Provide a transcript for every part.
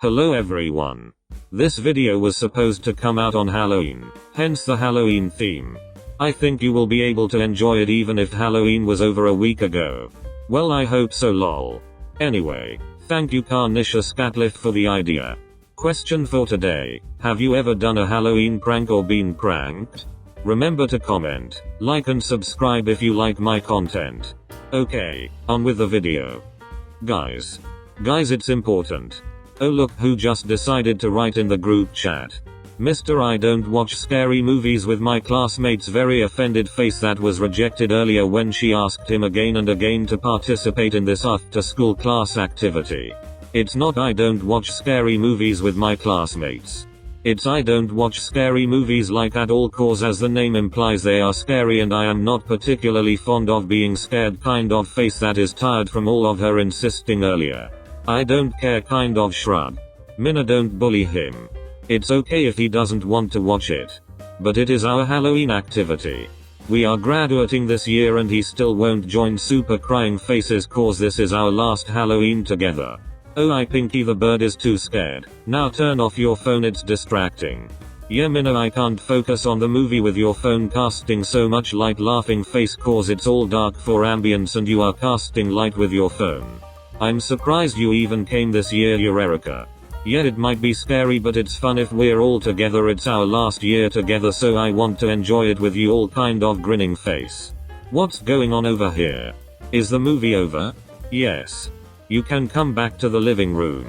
Hello everyone. This video was supposed to come out on Halloween, hence the Halloween theme. I think you will be able to enjoy it even if Halloween was over a week ago. Well, I hope so lol. Anyway, thank you Ka'Nysha Scatliffe for the idea. Question for today: have you ever done a Halloween prank or been pranked? Remember to comment, like and subscribe if you like my content. Okay, on with the video. Guys, it's important. Oh look who just decided to write in the group chat. Mr. I don't watch scary movies with my classmate's very offended face that was rejected earlier when she asked him again and again to participate in this after-school class activity. It's not I don't watch scary movies with my classmates. It's I don't watch scary movies like at all cause as the name implies they are scary and I am not particularly fond of being scared kind of face that is tired from all of her insisting earlier. I don't care kind of shrug. Mina, don't bully him. It's okay if he doesn't want to watch it. But it is our Halloween activity. We are graduating this year and he still won't join super crying faces cause this is our last Halloween together. Oh I Pinky the bird is too scared. Now turn off your phone, it's distracting. Yeah Mina, I can't focus on the movie with your phone casting so much light laughing face cause it's all dark for ambience and you are casting light with your phone. I'm surprised you even came this year Eureka. Yeah, it might be scary but it's fun if we're all together, it's our last year together so I want to enjoy it with you all kind of grinning face. What's going on over here? Is the movie over? Yes. You can come back to the living room.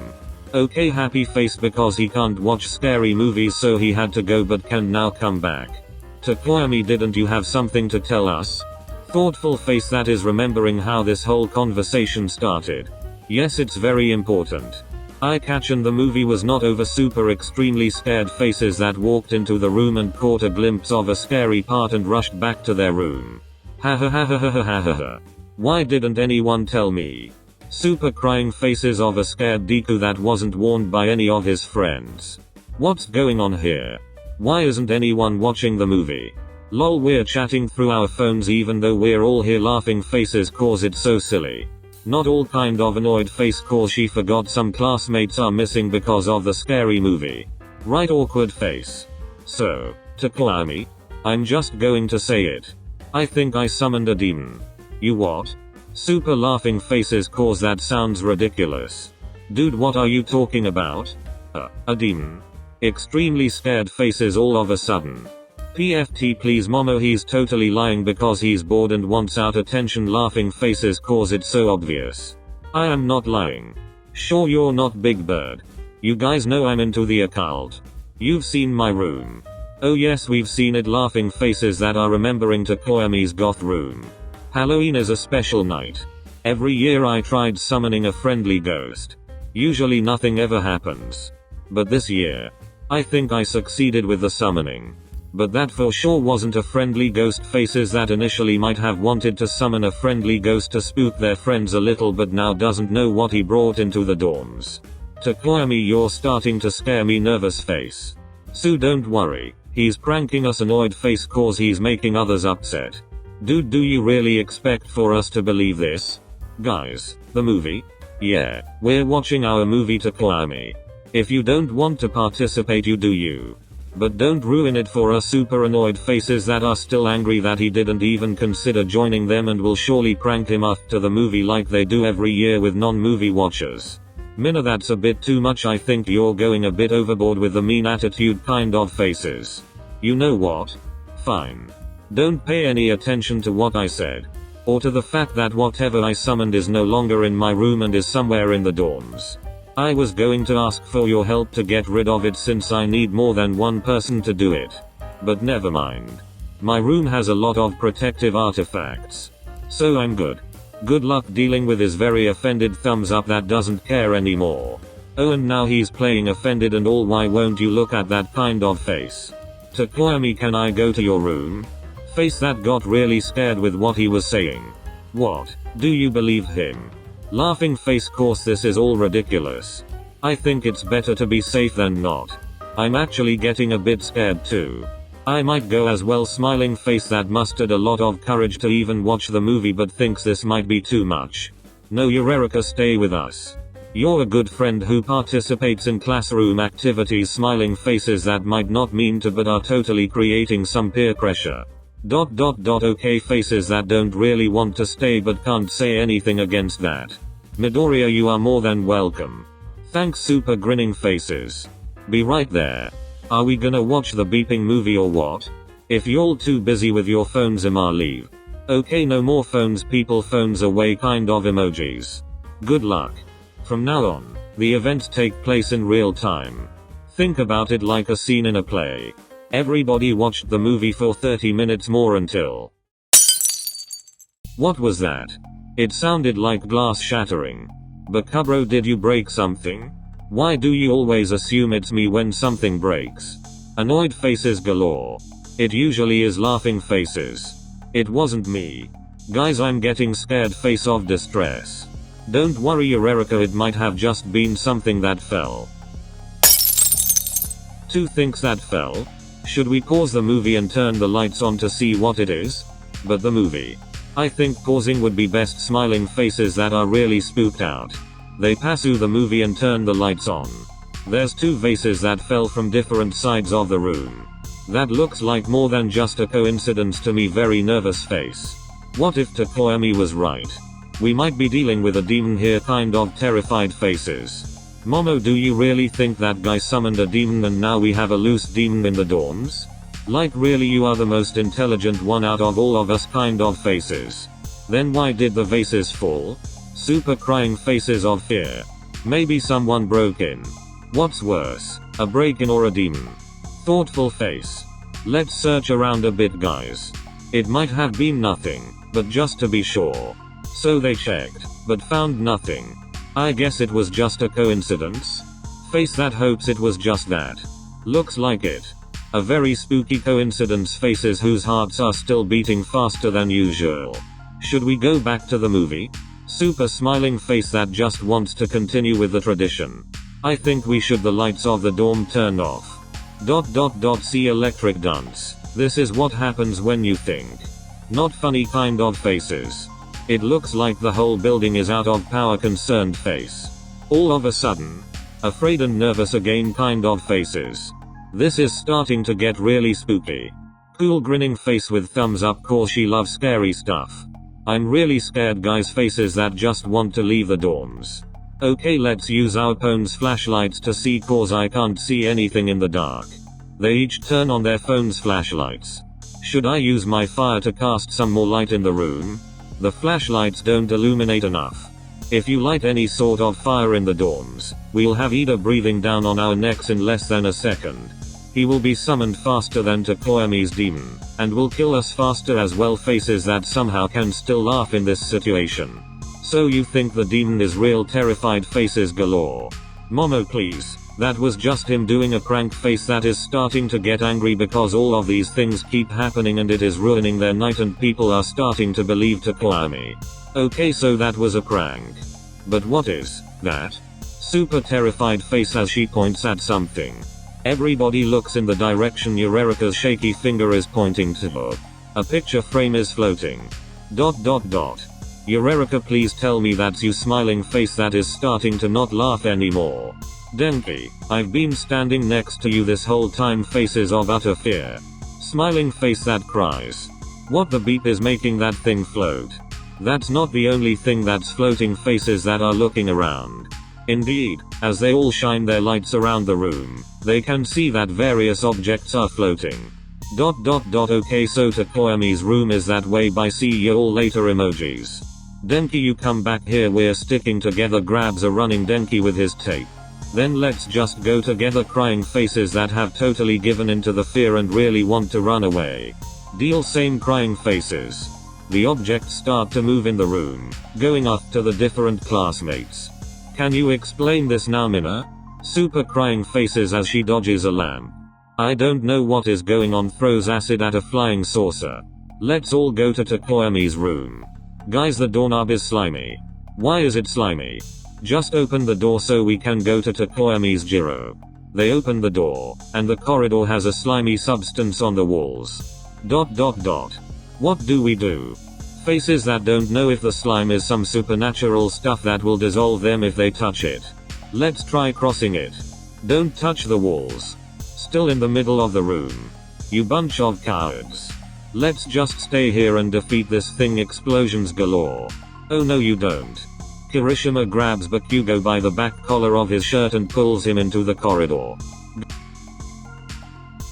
Okay happy face because he can't watch scary movies so he had to go but can now come back. Tokoyami, didn't you have something to tell us? Thoughtful face that is remembering how this whole conversation started. Yes, it's very important. I catch and the movie was not over super extremely scared faces that walked into the room and caught a glimpse of a scary part and rushed back to their room. Ha ha ha ha ha ha ha ha. Why didn't anyone tell me? Super crying faces of a scared deku that wasn't warned by any of his friends. What's going on here? Why isn't anyone watching the movie? Lol, we're chatting through our phones even though we're all here laughing faces cause it's so silly. Not all kind of annoyed face cause she forgot some classmates are missing because of the scary movie. Right, awkward face. So, Tokoyami, I'm just going to say it. I think I summoned a demon. You what? Super laughing faces cause that sounds ridiculous. Dude, what are you talking about? A demon? Extremely scared faces all of a sudden. PFT please Momo, he's totally lying because he's bored and wants out attention laughing faces cause it's so obvious. I am not lying. Sure you're not Big Bird. You guys know I'm into the occult. You've seen my room. Oh yes, we've seen it laughing faces that are remembering Tokoyami's goth room. Halloween is a special night. Every year I tried summoning a friendly ghost. Usually nothing ever happens. But this year, I think I succeeded with the summoning. But that for sure wasn't a friendly ghost faces that initially might have wanted to summon a friendly ghost to spook their friends a little but now doesn't know what he brought into the dorms. Tokoyami, you're starting to scare me nervous face. So don't worry, he's pranking us annoyed face cause he's making others upset. Dude, do you really expect for us to believe this? Guys, the movie? Yeah, we're watching our movie Tokoyami. If you don't want to participate you do you. But don't ruin it for us super annoyed faces that are still angry that he didn't even consider joining them and will surely prank him after the movie like they do every year with non-movie watchers. Mina, that's a bit too much. I think you're going a bit overboard with the mean attitude kind of faces. You know what? Fine. Don't pay any attention to what I said. Or to the fact that whatever I summoned is no longer in my room and is somewhere in the dorms. I was going to ask for your help to get rid of it since I need more than one person to do it. But never mind. My room has a lot of protective artifacts. So I'm good. Good luck dealing with his very offended thumbs up that doesn't care anymore. Oh, and now he's playing offended and all. Why won't you look at that kind of face? Tokoyami, can I go to your room? Face that got really scared with what he was saying. What? Do you believe him? Laughing face course, this is all ridiculous. I think it's better to be safe than not. I'm actually getting a bit scared too. I might go as well. Smiling face that mustered a lot of courage to even watch the movie but thinks this might be too much. No Eureka, stay with us. You're a good friend who participates in classroom activities, smiling faces that might not mean to but are totally creating some peer pressure. Okay, faces that don't really want to stay but can't say anything against that. Midoriya, you are more than welcome. Thanks, super grinning faces. Be right there. Are we gonna watch the beeping movie or what? If you're too busy with your phones, leave. Okay, no more phones people, phones away kind of emojis. Good luck. From now on, the events take place in real time. Think about it like a scene in a play. Everybody watched the movie for 30 minutes more until... What was that? It sounded like glass shattering. Bakugou, did you break something? Why do you always assume it's me when something breaks? Annoyed faces galore. It usually is laughing faces. It wasn't me. Guys, I'm getting scared face of distress. Don't worry Eureka, it might have just been something that fell. Two things that fell? Should we pause the movie and turn the lights on to see what it is? But the movie. I think pausing would be best, smiling faces that are really spooked out. They pass the movie and turn the lights on. There's two vases that fell from different sides of the room. That looks like more than just a coincidence to me, very nervous face. What if Tokoyami was right? We might be dealing with a demon here, kind of terrified faces. Momo, do you really think that guy summoned a demon and now we have a loose demon in the dorms? Like really, you are the most intelligent one out of all of us kind of faces. Then why did the vases fall? Super crying faces of fear. Maybe someone broke in. What's worse, a break-in or a demon? Thoughtful face. Let's search around a bit guys. It might have been nothing, but just to be sure. So they checked, but found nothing. I guess it was just a coincidence? Face that hopes it was just that. Looks like it. A very spooky coincidence, faces whose hearts are still beating faster than usual. Should we go back to the movie? Super smiling face that just wants to continue with the tradition. I think we should. The lights of the dorm turned off. See electric dance. This is what happens when you think. Not funny kind of faces. It looks like the whole building is out of power, concerned face. All of a sudden. Afraid and nervous again kind of faces. This is starting to get really spooky. Cool grinning face with thumbs up, cause she loves scary stuff. I'm really scared guys, faces that just want to leave the dorms. Okay, let's use our phones' flashlights to see, cause I can't see anything in the dark. They each turn on their phones' flashlights. Should I use my fire to cast some more light in the room? The flashlights don't illuminate enough. If you light any sort of fire in the dorms, we'll have Ida breathing down on our necks in less than a second. He will be summoned faster than Tokoyami's demon, and will kill us faster as well, faces that somehow can still laugh in this situation. So you think the demon is real, terrified faces galore. Momo please, that was just him doing a prank, face that is starting to get angry because all of these things keep happening and it is ruining their night and people are starting to believe Tokoyami. Okay, so that was a prank. But what is that? Super terrified face as she points at something. Everybody looks in the direction Eureka's shaky finger is pointing to. A picture frame is floating. Eureka, please tell me that's you, smiling face that is starting to not laugh anymore. Denki, I've been standing next to you this whole time, faces of utter fear. Smiling face that cries. What the beep is making that thing float? That's not the only thing that's floating, faces that are looking around. Indeed, as they all shine their lights around the room, they can see that various objects are floating. Okay, so Tokoyami's room is that way, bye, see you all later emojis. Denki, you come back here, we're sticking together, grabs a running Denki with his tape. Then let's just go together, crying faces that have totally given into the fear and really want to run away. Deal, same crying faces. The objects start to move in the room, going up to the different classmates. Can you explain this now, Mina? Super crying faces as she dodges a lamp. I don't know what is going on, throws acid at a flying saucer. Let's all go to Tokoyami's room. Guys, the doorknob is slimy. Why is it slimy? Just open the door so we can go to Tokoyami's Jiro. They open the door, and the corridor has a slimy substance on the walls. What do we do? Faces that don't know if the slime is some supernatural stuff that will dissolve them if they touch it. Let's try crossing it. Don't touch the walls. Still in the middle of the room. You bunch of cowards. Let's just stay here and defeat this thing. Explosions galore. Oh no you don't. Kirishima grabs Bakugou by the back collar of his shirt and pulls him into the corridor.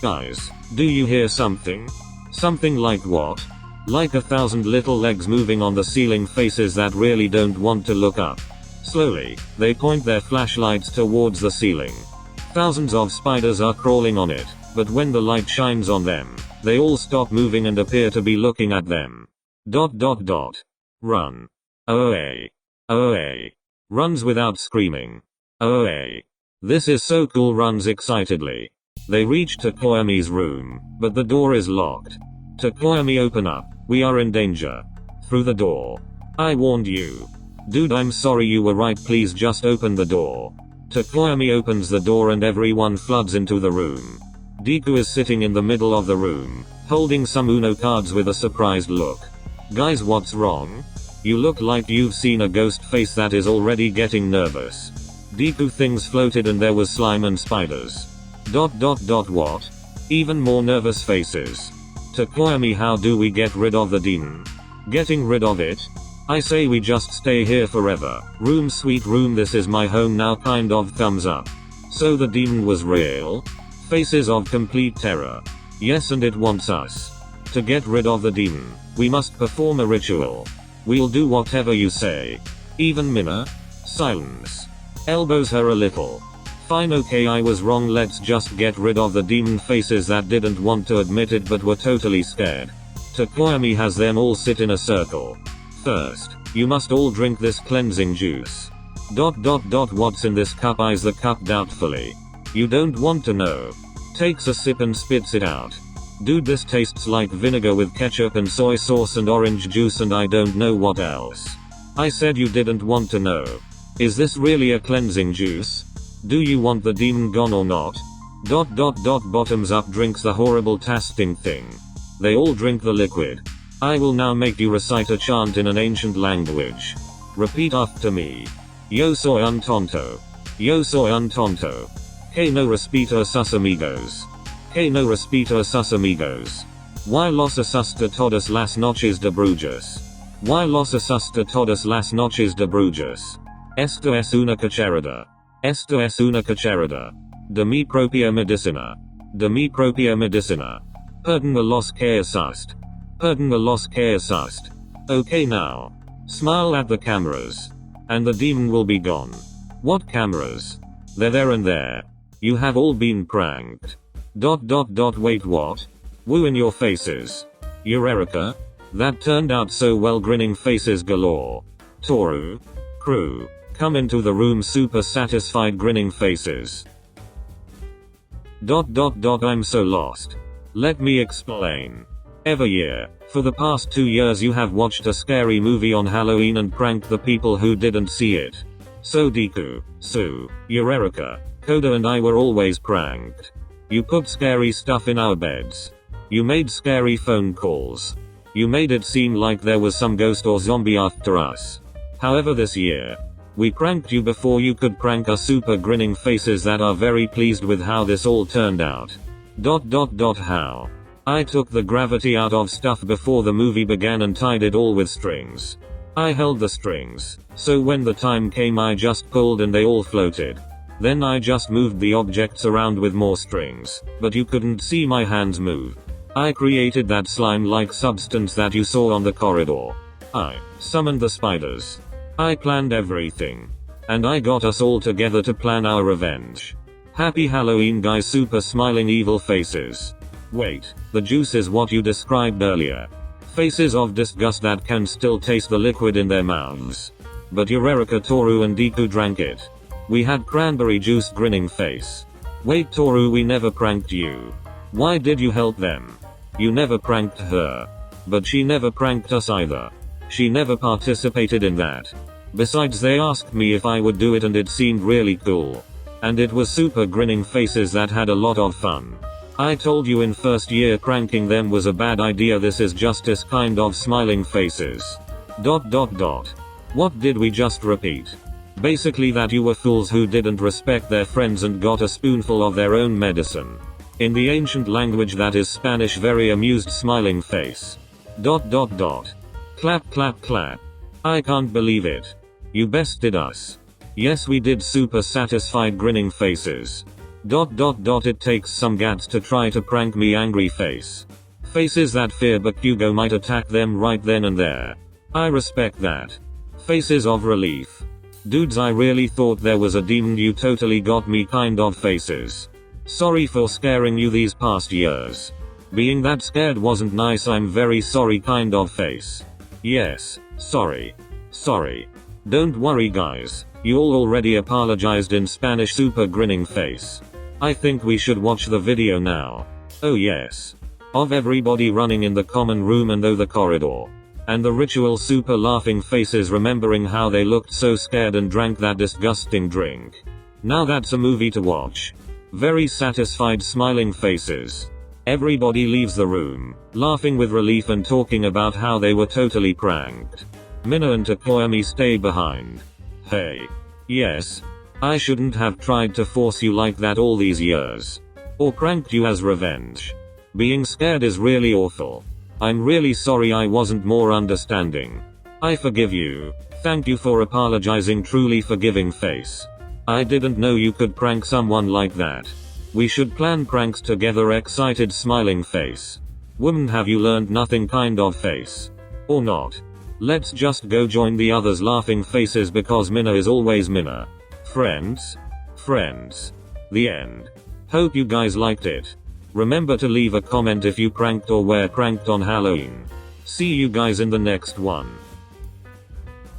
Guys, do you hear something? Something like what? Like 1,000 little legs moving on the ceiling. Faces that really don't want to look up. Slowly, they point their flashlights towards the ceiling. Thousands of spiders are crawling on it, but when the light shines on them, they all stop moving and appear to be looking at them. Run. OA. OA. Runs without screaming. OA. This is so cool. Runs excitedly. They reach Tokoyami's room, but the door is locked. Tokoyami, open up. We are in danger. Through the door. I warned you. Dude, I'm sorry, you were right, please just open the door. Tokoyami opens the door and everyone floods into the room. Deku is sitting in the middle of the room, holding some Uno cards with a surprised look. Guys, what's wrong? You look like you've seen a ghost. Face that is already getting nervous. Deku, things floated and there was slime and spiders. What? Even more nervous faces. Tokoyami, how do we get rid of the demon? Getting rid of it? I say we just stay here forever. Room, sweet room, this is my home now, kind of. Thumbs up. So the demon was real? Faces of complete terror. Yes, and it wants us. To get rid of the demon, we must perform a ritual. We'll do whatever you say. Even Mina? Silence. Elbows her a little. Fine, okay, I was wrong, let's just get rid of the demon. Faces that didn't want to admit it but were totally scared. Tokoyami has them all sit in a circle. First, you must all drink this cleansing juice. What's in this cup? Eyes the cup doubtfully. You don't want to know. Takes a sip and spits it out. Dude, this tastes like vinegar with ketchup and soy sauce and orange juice and I don't know what else. I said you didn't want to know. Is this really a cleansing juice? Do you want the demon gone or not? Bottoms up drinks the horrible tasting thing. They all drink the liquid. I will now make you recite a chant in an ancient language. Repeat after me. Yo soy un tonto. Yo soy un tonto. Que no respeto sus amigos. Que no respeto sus amigos. Y los asusta todas las noches de brujas. Y los asusta todas las noches de brujas. Esto es una cucharada. Esto es una cucharada. De mi propia medicina. De mi propia medicina. Perdón a los que asust. Perdón a los que asust. Okay now. Smile at the cameras. And the demon will be gone. What cameras? They're there and there. You have all been pranked. Wait, what? Woo in your faces. Eureka. That turned out so well. Grinning faces galore. Toru. Crew. Come into the room. Super satisfied grinning faces. I'm so lost. Let me explain. Every year, for the past 2 years you have watched a scary movie on Halloween and pranked the people who didn't see it. So Deku, Sue, Eureka, Koda and I were always pranked. You put scary stuff in our beds. You made scary phone calls. You made it seem like there was some ghost or zombie after us. However, this year, we pranked you before you could prank us. Super grinning faces that are very pleased with how this all turned out. How? I took the gravity out of stuff before the movie began and tied it all with strings. I held the strings, so when the time came I just pulled and they all floated. Then I just moved the objects around with more strings, but you couldn't see my hands move. I created that slime-like substance that you saw on the corridor. I summoned the spiders. I planned everything. And I got us all together to plan our revenge. Happy Halloween, guys. Super smiling evil faces. Wait, the juice is what you described earlier. Faces of disgust that can still taste the liquid in their mouths. But Eureka, Toru and Deku drank it. We had cranberry juice. Grinning face. Wait, Toru, we never pranked you. Why did you help them? You never pranked her. But she never pranked us either. She never participated in that. Besides, they asked me if I would do it and it seemed really cool. And it was super grinning faces that had a lot of fun. I told you in first year pranking them was a bad idea. This is justice kind of smiling faces. ... What did we just repeat? Basically that you were fools who didn't respect their friends and got a spoonful of their own medicine. In the ancient language that is Spanish, very amused smiling face. ... Clap clap clap. I can't believe it. You bested us. Yes we did. Super satisfied grinning faces. ... It takes some guts to try to prank me. Angry face. Faces that fear bakugou might attack them right then and there. I respect that. Faces of relief. Dudes, I really thought there was a demon. You totally got me kind of faces. Sorry for scaring you these past years. Being that scared wasn't nice. I'm very sorry kind of face. Yes, sorry. Sorry. Don't worry guys, you all already apologized in Spanish. Super grinning face. I think we should watch the video now. Oh yes. Of everybody running in the common room and the corridor. And the ritual super laughing faces remembering how they looked so scared and drank that disgusting drink. Now that's a movie to watch. Very satisfied smiling faces. Everybody leaves the room, laughing with relief and talking about how they were totally pranked. Mina and Tokoyami stay behind. Hey. Yes. I shouldn't have tried to force you like that all these years. Or pranked you as revenge. Being scared is really awful. I'm really sorry I wasn't more understanding. I forgive you. Thank you for apologizing. Truly forgiving face. I didn't know you could prank someone like that. We should plan pranks together. Excited smiling face. Woman, have you learned nothing kind of face? Or not? Let's just go join the others laughing faces because Mina is always Mina. Friends? Friends. The end. Hope you guys liked it. Remember to leave a comment if you pranked or were pranked on Halloween. See you guys in the next one.